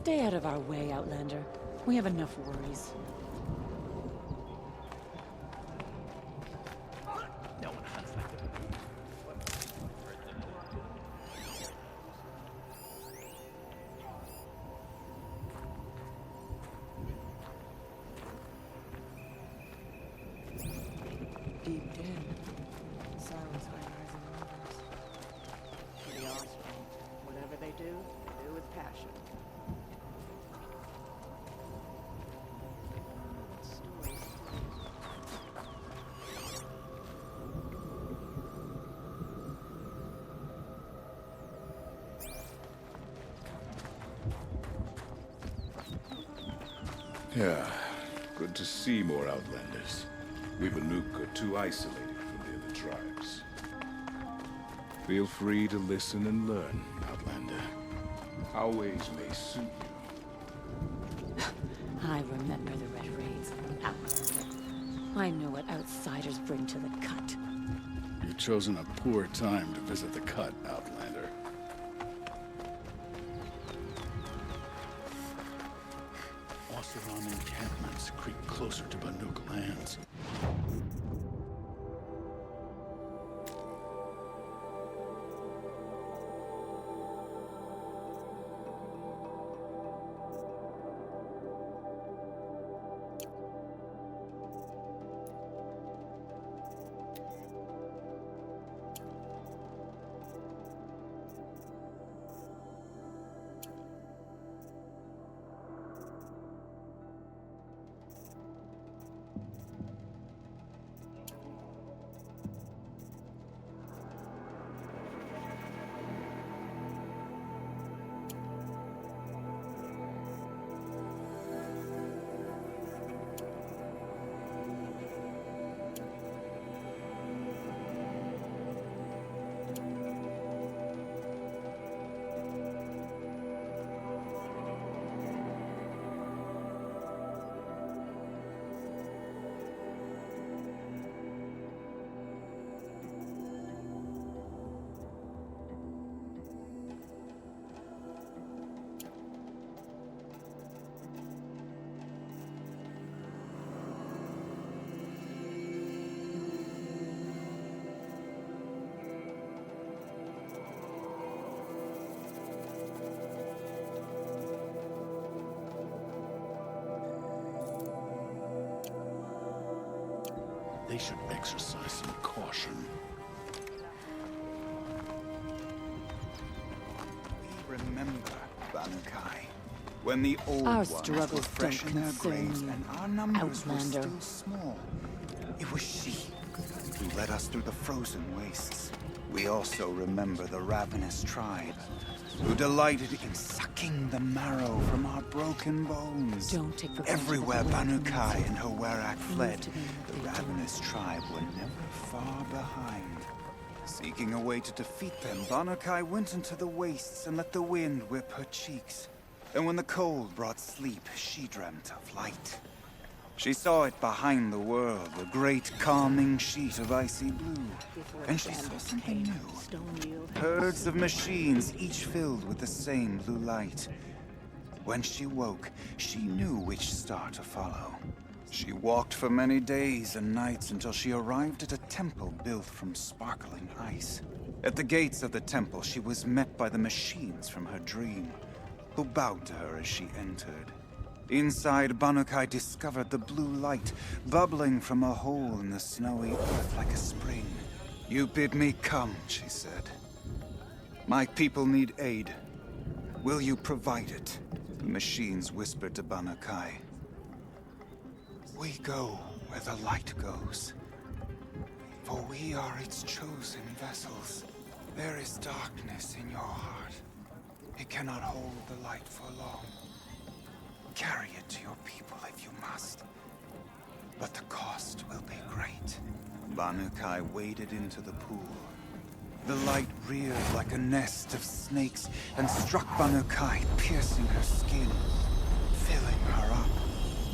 Stay out of our way, Outlander. We have enough worries. No one hunts like that. Deep din. Silence by rising waters. For the offspring, whatever they do with passion. Yeah, good to see more Outlanders. We Banuk are too isolated from the other tribes. Feel free to listen and learn, Outlander. Our ways may suit you. I remember the Red Raids, Outlander. I know what outsiders bring to the cut. You've chosen a poor time to visit the cut, Outlander. Oseram encampments creep closer to Banuk lands. They should exercise some caution. We remember Banukai, when the old Our ones were struggles fresh don't in their concern graves you, and our numbers were Outlander. still small. It was she who led us through the frozen wastes. We also remember the ravenous tribe, who delighted in sucking the marrow from our broken bones. Don't take for granted Everywhere that the Banukai Lord and her Werak fled, to them what the they do. ravenous tribe were never far behind. Seeking a way to defeat them, Banukai went into the wastes and let the wind whip her cheeks. And when the cold brought sleep, she dreamt of light. She saw it behind the world, a great calming sheet of icy blue. And she saw something new. Herds of machines, each filled with the same blue light. When she woke, she knew which star to follow. She walked for many days and nights until she arrived at a temple built from sparkling ice. At the gates of the temple, she was met by the machines from her dream, who bowed to her as she entered. Inside, Banukai discovered the blue light bubbling from a hole in the snowy earth like a spring. "You bid me come," she said. "My people need aid. Will you provide it?" The machines whispered to Banukai. "We go where the light goes, for we are its chosen vessels. There is darkness in your heart. It cannot hold the light for long. Carry it to your people if you must, but the cost will be great." Banukai waded into the pool. The light reared like a nest of snakes and struck Banukai, piercing her skin, filling her up.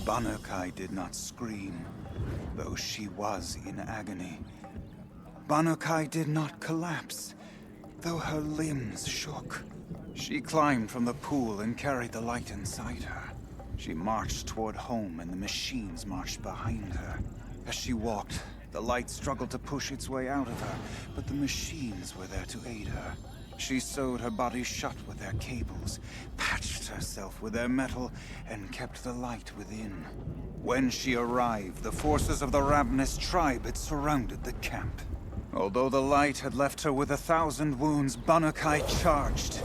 Banukai did not scream, though she was in agony. Banukai did not collapse, though her limbs shook. She climbed from the pool and carried the light inside her. She marched toward home, and the machines marched behind her. As she walked, the light struggled to push its way out of her, but the machines were there to aid her. She sewed her body shut with their cables, patched herself with their metal, and kept the light within. When she arrived, the forces of the ravenous tribe had surrounded the camp. Although the light had left her with 1,000 wounds, Bannakai charged.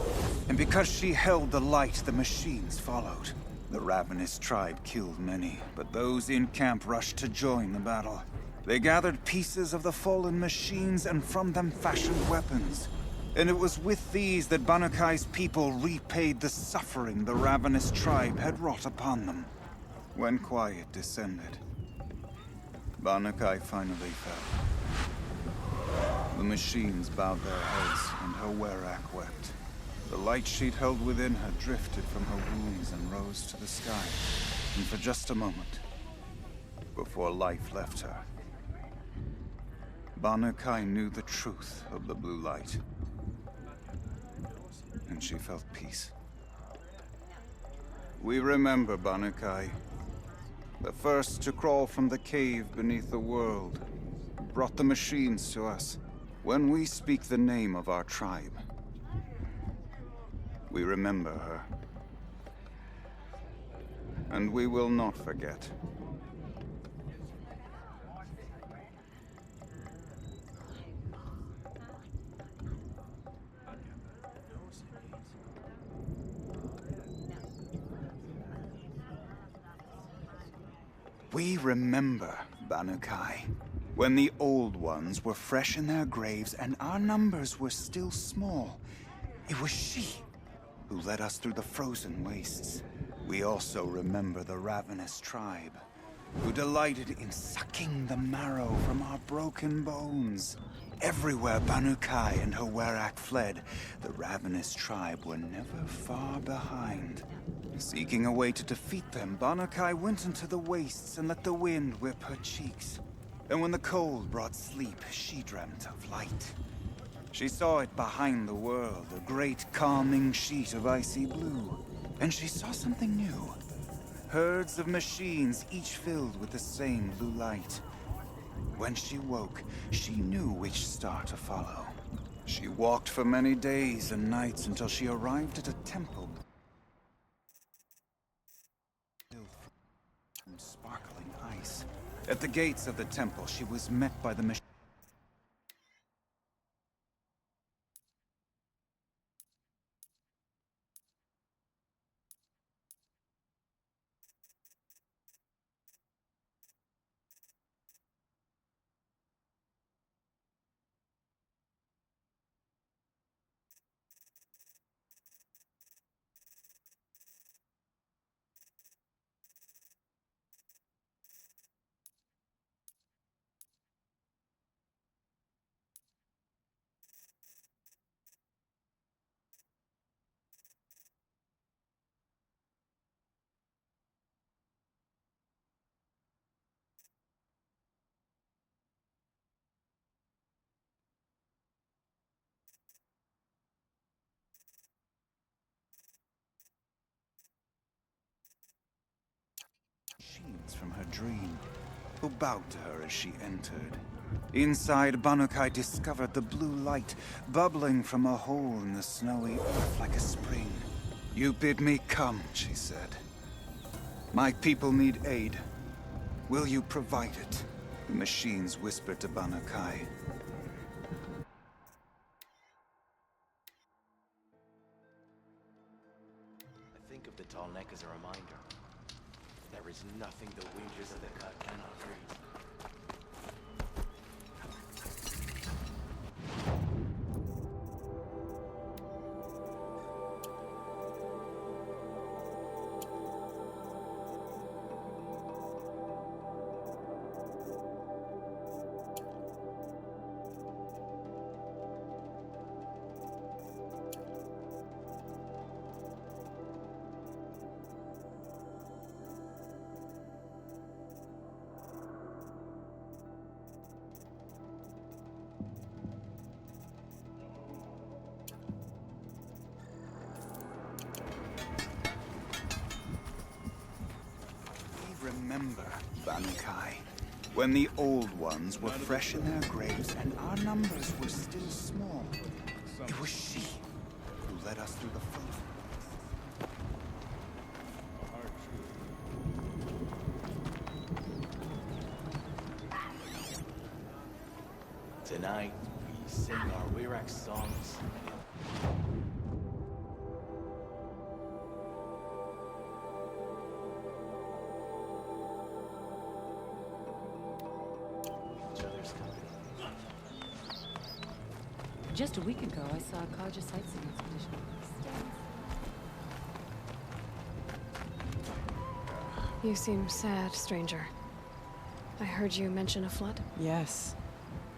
And because she held the light, the machines followed. The ravenous tribe killed many, but those in camp rushed to join the battle. They gathered pieces of the fallen machines and from them fashioned weapons. And it was with these that Bannakai's people repaid the suffering the ravenous tribe had wrought upon them. When quiet descended, Bannakai finally fell. The machines bowed their heads, and her werak wept. The light she'd held within her drifted from her wounds and rose to the sky, and for just a moment, before life left her, Bannakai knew the truth of the blue light, and she felt peace. We remember Bannakai, the first to crawl from the cave beneath the world, brought the machines to us. When we speak the name of our tribe, we remember her. And we will not forget. We remember Bannakai. When the old ones were fresh in their graves and our numbers were still small, it was she who led us through the frozen wastes. We also remember the ravenous tribe, who delighted in sucking the marrow from our broken bones. Everywhere Bannakai and her werak fled, the ravenous tribe were never far behind. Seeking a way to defeat them, Bannakai went into the wastes and let the wind whip her cheeks. And when the cold brought sleep, she dreamt of light. She saw it behind the world, a great calming sheet of icy blue. And she saw something new. Herds of machines, each filled with the same blue light. When she woke, she knew which star to follow. She walked for many days and nights until she arrived at a temple built from sparkling ice. At the gates of the temple, she was met by the machine. From her dream, who bowed to her as she entered. Inside, Bannakai discovered the blue light bubbling from a hole in the snowy earth like a spring. "You bid me come," she said. "My people need aid. Will you provide it?" The machines whispered to Bannakai. I think of the tall neck as a reminder. There is nothing the wingers of the cut cannot freeze. remember, Banukai, when the old ones were fresh in their graves and our numbers were still small. It was she who led us through the frozen. Tonight, we sing our Wirak songs. Each other's company. Just a week ago, I saw a Kaja sightseeing expedition. You seem sad, stranger. I heard you mention a flood. Yes.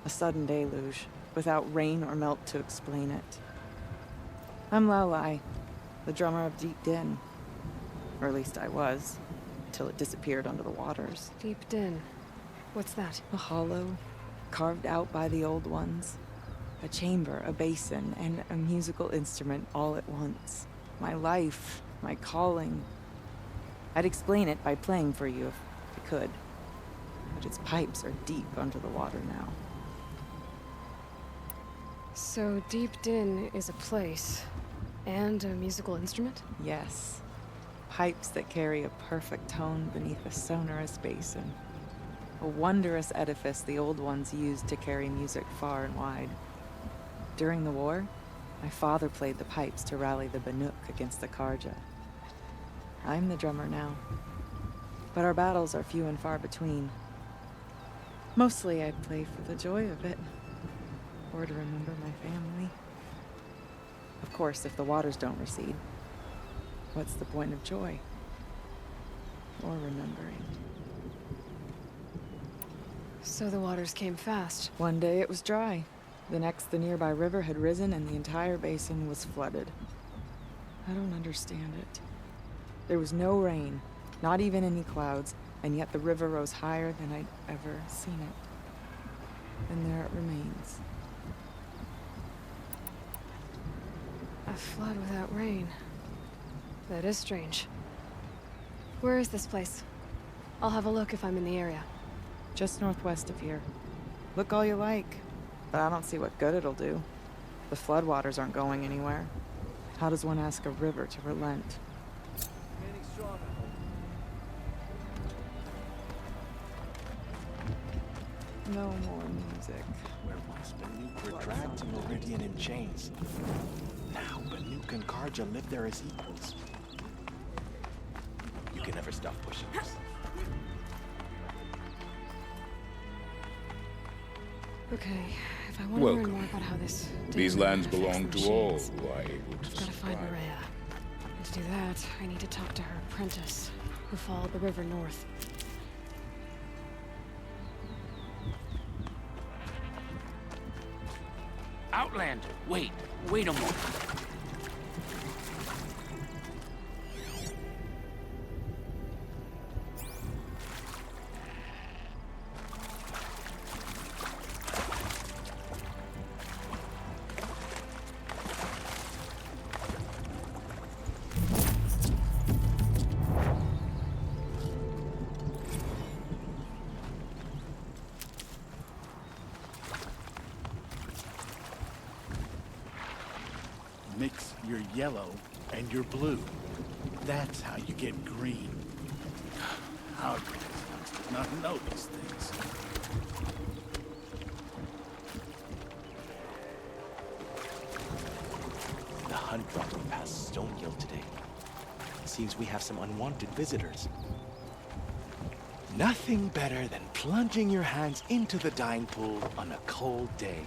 A sudden deluge, without rain or melt to explain it. I'm Laolai, the drummer of Deep Din. Or at least I was, till it disappeared under the waters. Deep Din. What's that? A hollow, carved out by the old ones. A chamber, a basin, and a musical instrument all at once. My life, my calling. I'd explain it by playing for you if I could. But its pipes are deep under the water now. So Deep Din is a place, and a musical instrument? Yes. Pipes that carry a perfect tone beneath a sonorous basin. A wondrous edifice the old ones used to carry music far and wide. During the war, my father played the pipes to rally the Banuk against the Karja. I'm the drummer now. But our battles are few and far between. Mostly I play for the joy of it. Or to remember my family. Of course, if the waters don't recede, what's the point of joy? Or remembering? So the waters came fast. One day it was dry. The next, the nearby river had risen and the entire basin was flooded. I don't understand it. There was no rain, not even any clouds, and yet the river rose higher than I'd ever seen it. And there it remains. A flood without rain. That is strange. Where is this place? I'll have a look if I'm in the area. Just northwest of here. Look all you like, but I don't see what good it'll do. The floodwaters aren't going anywhere. How does one ask a river to relent? No more music. Where once Banuk were dragged to Meridian in chains. Now Banuk and Karja live there as equals. You can never stop pushing us. Okay, if I want to learn Welcome. more about how this... These lands belong affects to the all machines, who are able to I've got to find survive. Maria. And to do that, I need to talk to her apprentice, who followed the river north. Outlander, wait a moment. Mix your yellow and your blue. That's how you get green. How do these youngsters not know these things? The hunt brought me past Stonehill today. Seems we have some unwanted visitors. Nothing better than plunging your hands into the dying pool on a cold day.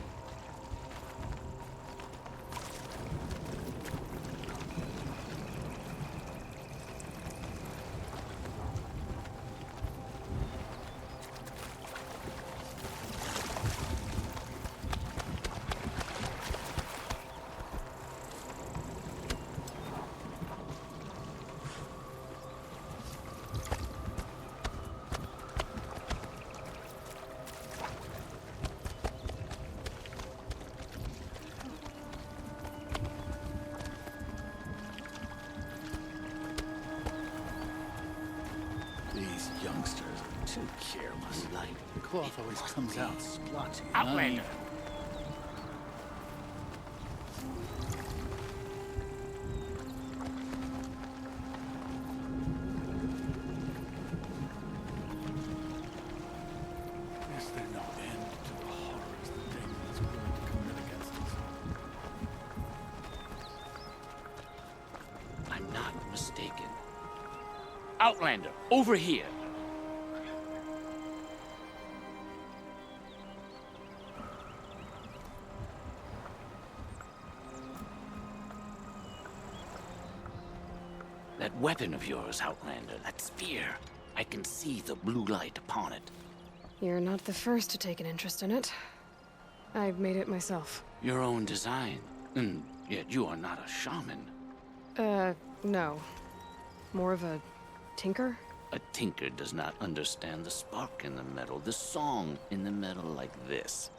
cloth always comes out splotchy. Outlander! Is there no end to the horrors the demon is willing to commit against us? I'm not mistaken. Outlander, over here! That weapon of yours, Outlander, that spear. I can see the blue light upon it. You're not the first to take an interest in it. I've made it myself. Your own design. And yet you are not a shaman. No. More of a tinker? A tinker does not understand the spark in the metal, the song in the metal like this.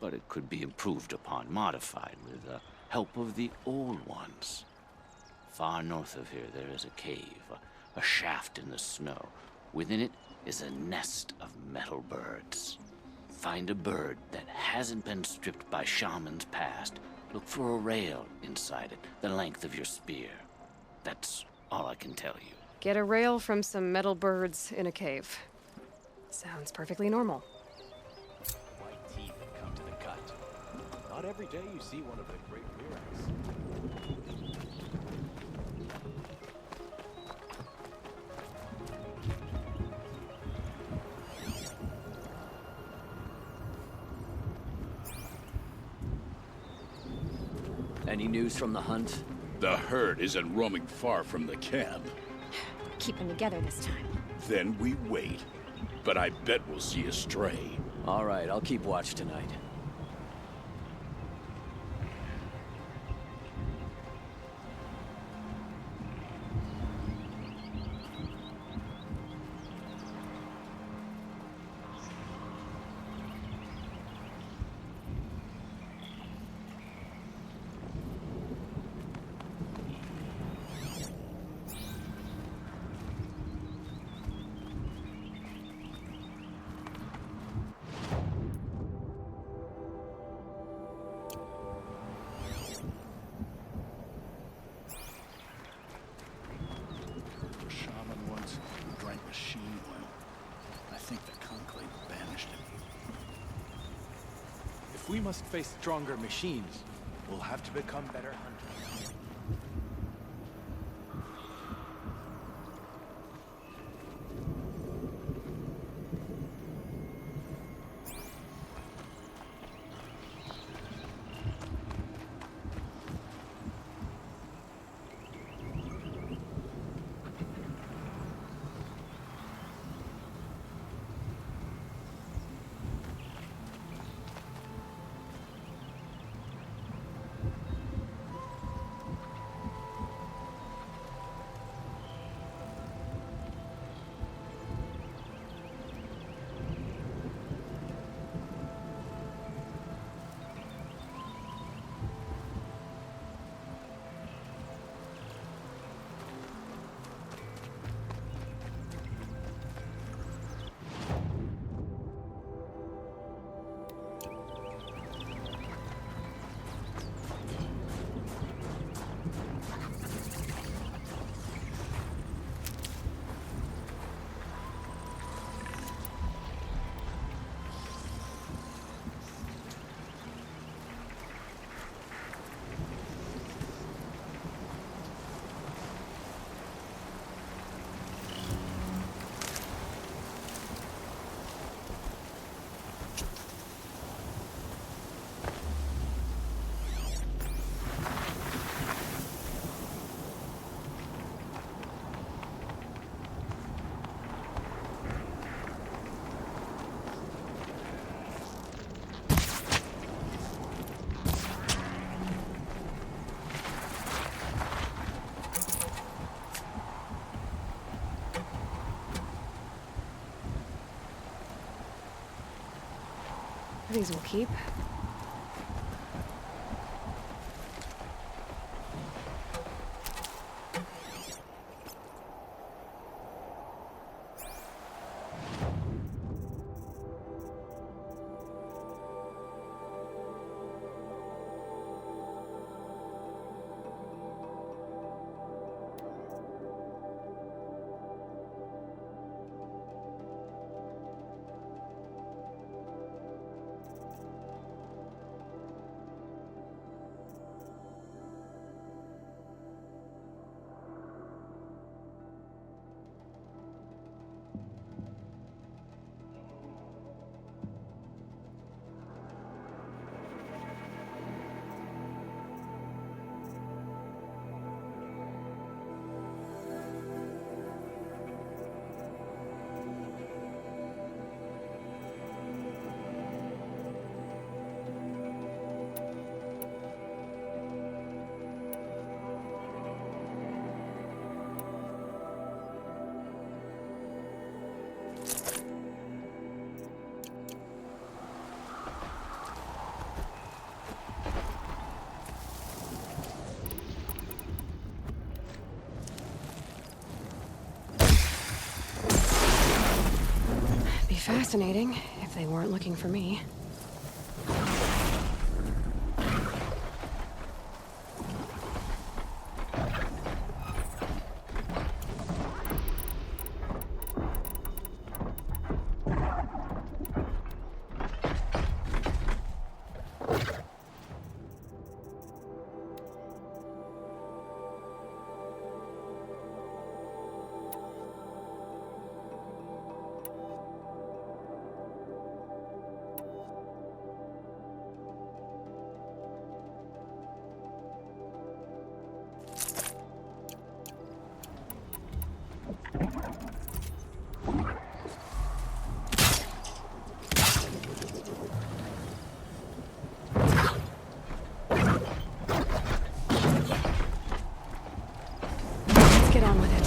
But it could be improved upon, modified with the help of the old ones. Far north of here, there is a cave, a shaft in the snow. Within it is a nest of metal birds. Find a bird that hasn't been stripped by shamans past. Look for a rail inside it, the length of your spear. That's all I can tell you. Get a rail from some metal birds in a cave. Sounds perfectly normal. White teeth come to the cut. Not every day you see one of the great lyrics. Any news from the hunt? The herd isn't roaming far from the camp. Keep them together this time. Then we wait. But I bet we'll see a stray. All right, I'll keep watch tonight. A shaman once who drank machine oil. I think the conclave banished him. If we must face stronger machines, we'll have to become better hunters. These will keep. fascinating, if they weren't looking for me. Get on with it.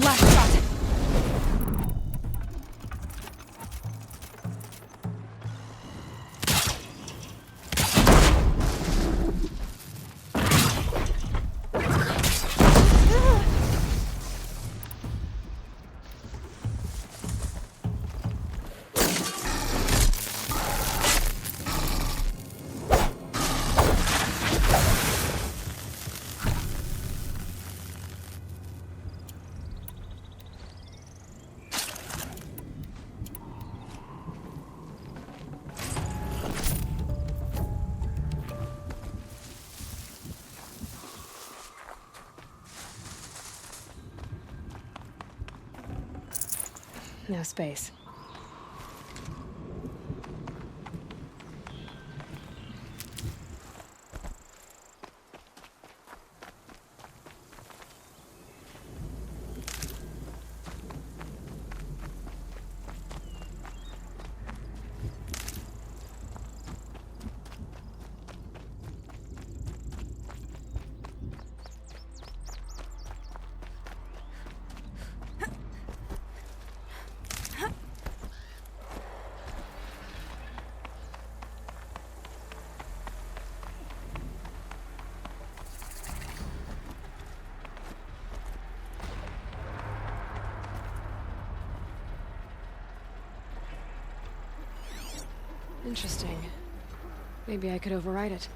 Last shot. No space. Interesting. Maybe I could override it.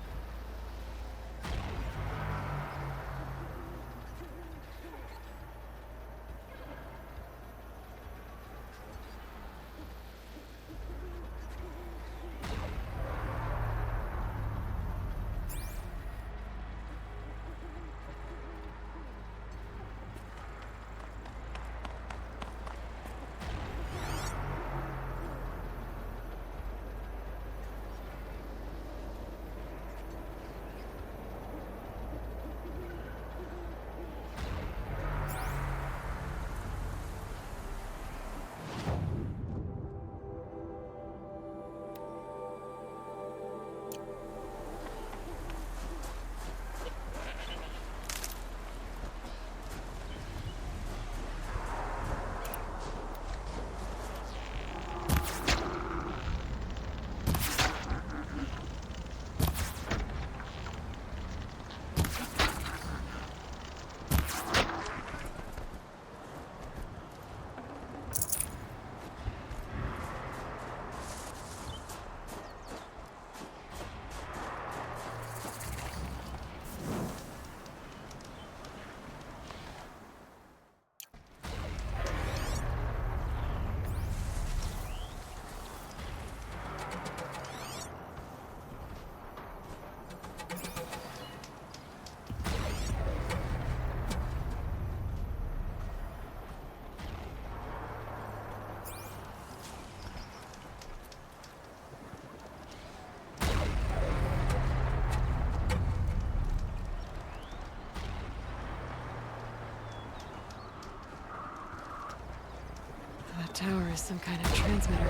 There's some kind of transmitter.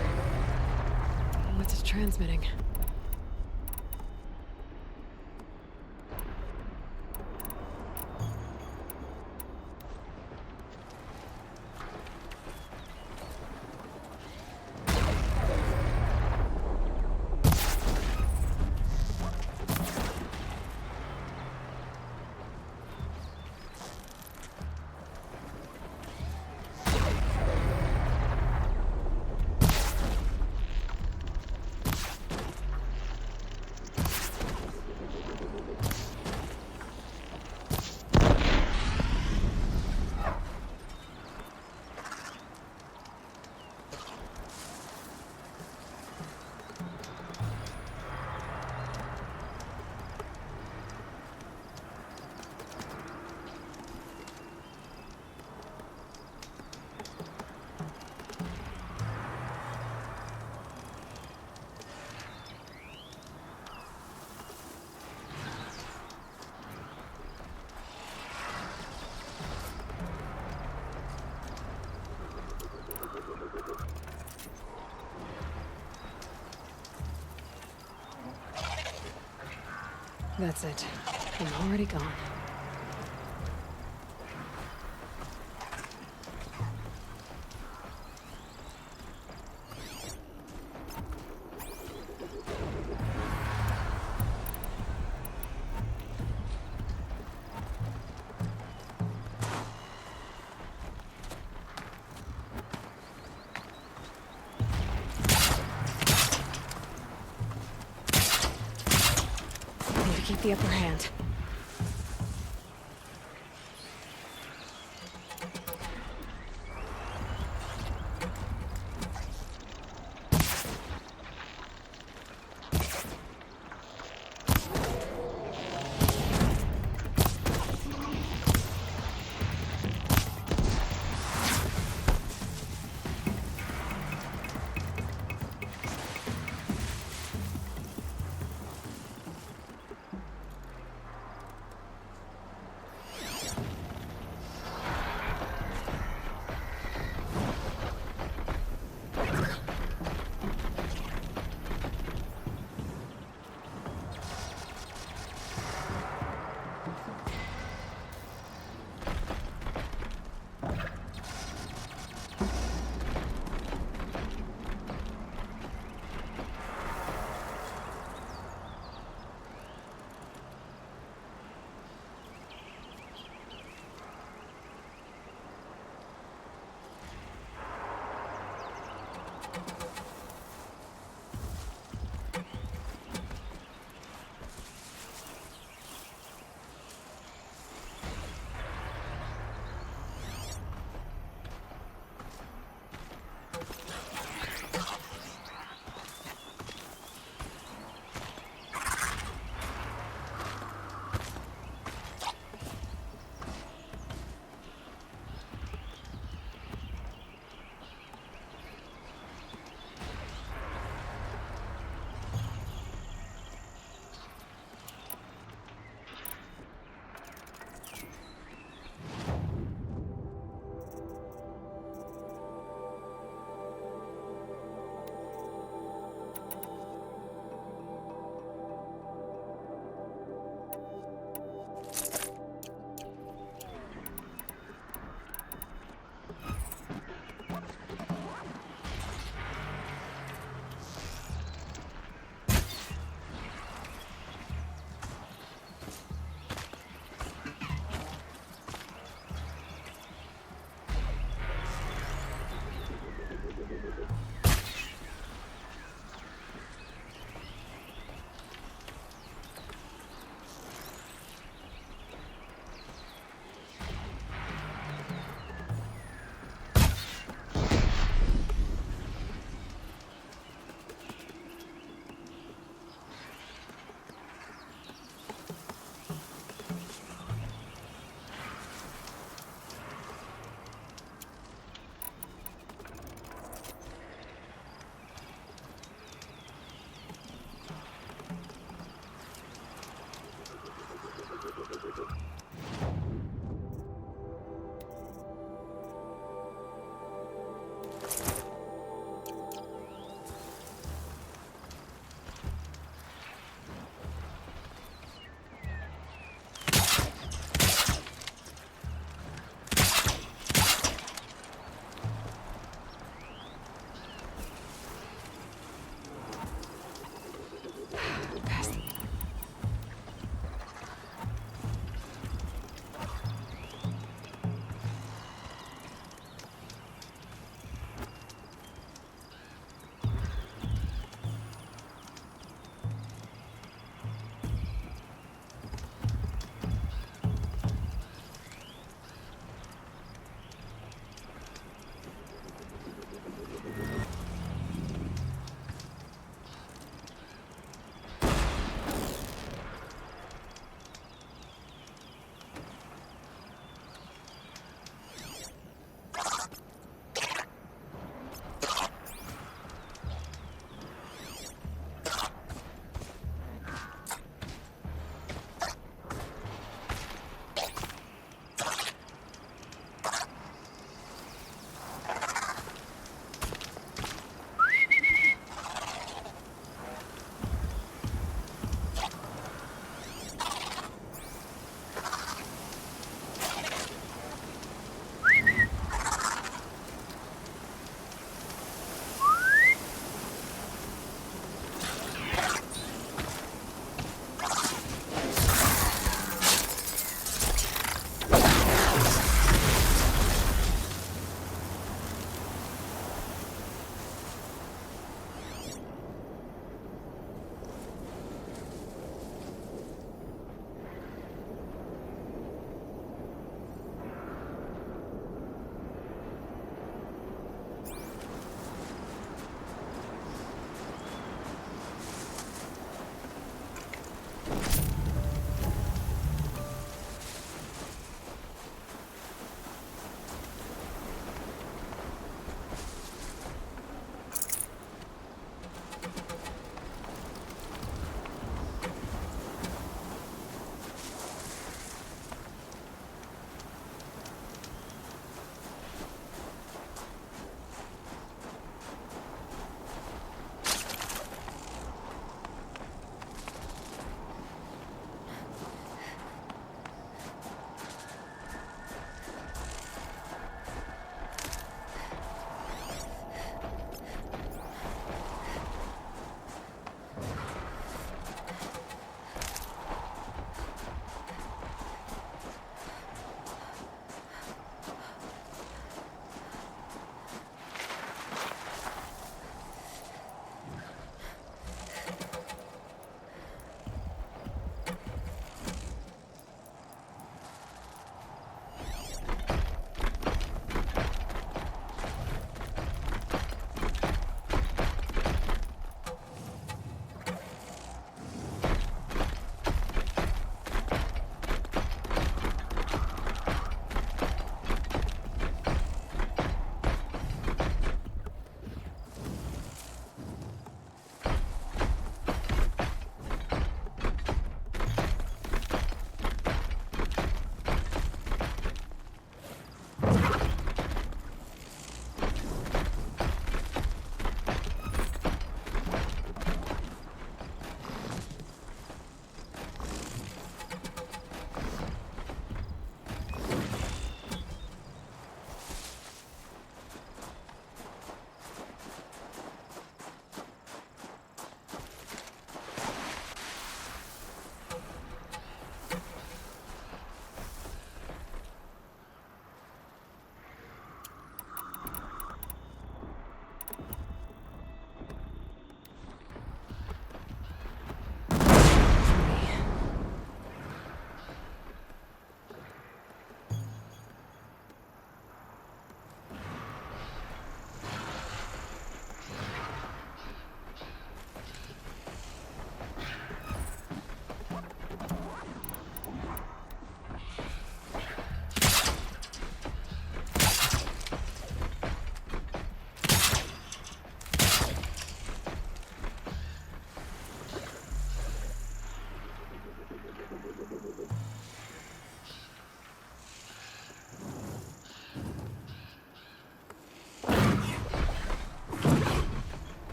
What's it transmitting? That's it. I'm already gone. Need to keep the upper hand.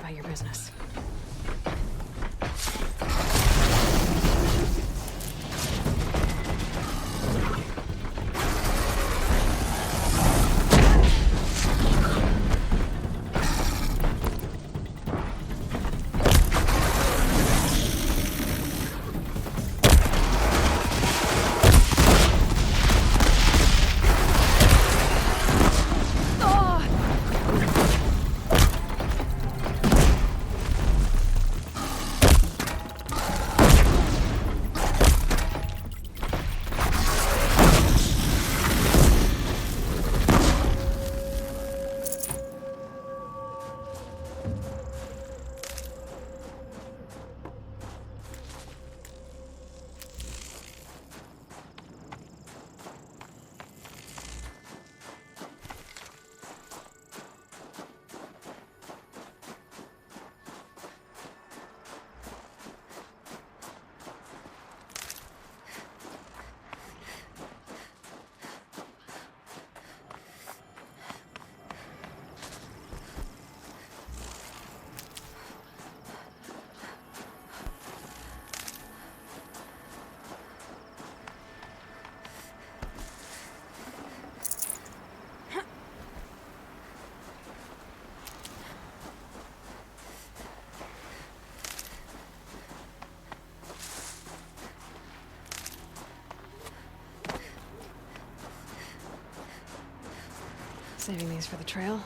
Not your business. Saving these for the trail?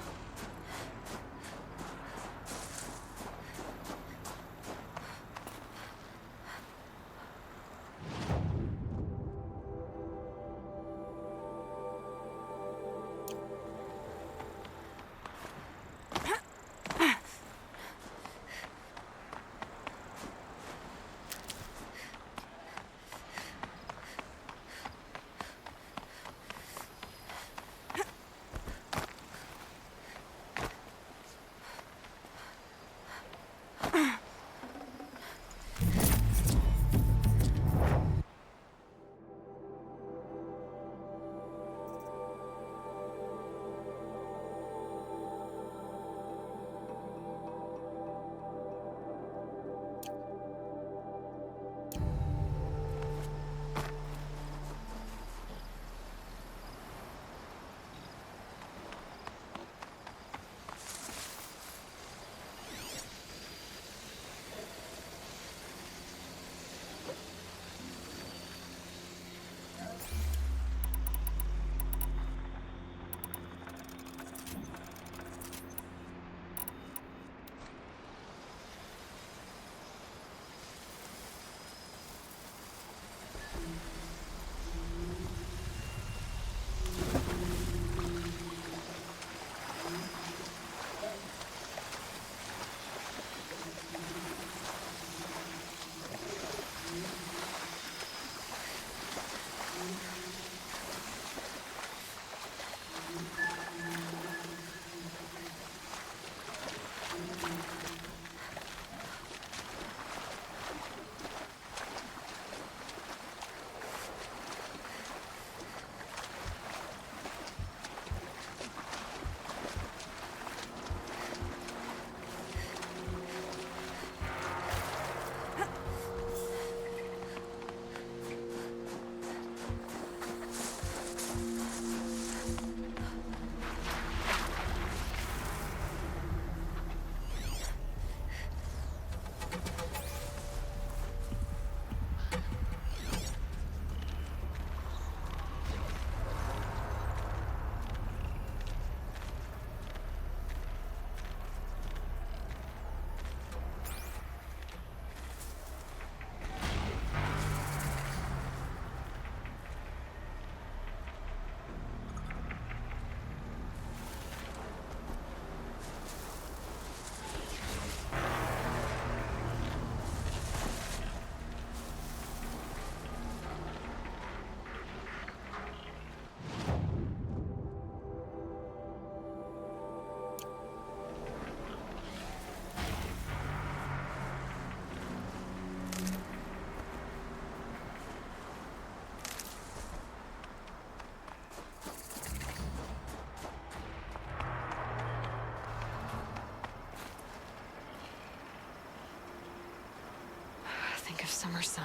Think of summer sun.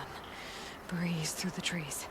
Breeze through the trees.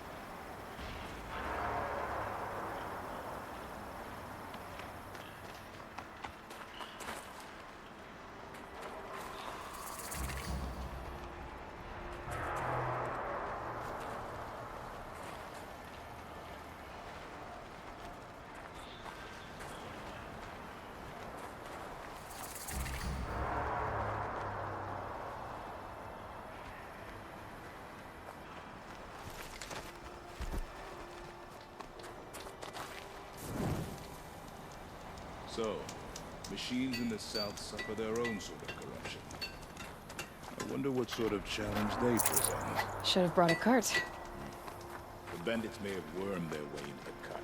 So, machines in the south suffer their own sort of corruption. I wonder what sort of challenge they present. Should have brought a cart. The bandits may have wormed their way into the cut.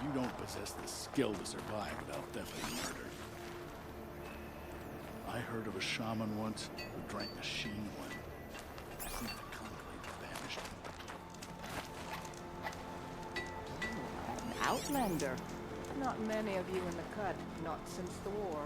You don't possess the skill to survive without theft and murder. I heard of a shaman once who drank the sheen one. I think the conflict vanished. An outlander. Not many of you in the cut, not since the war.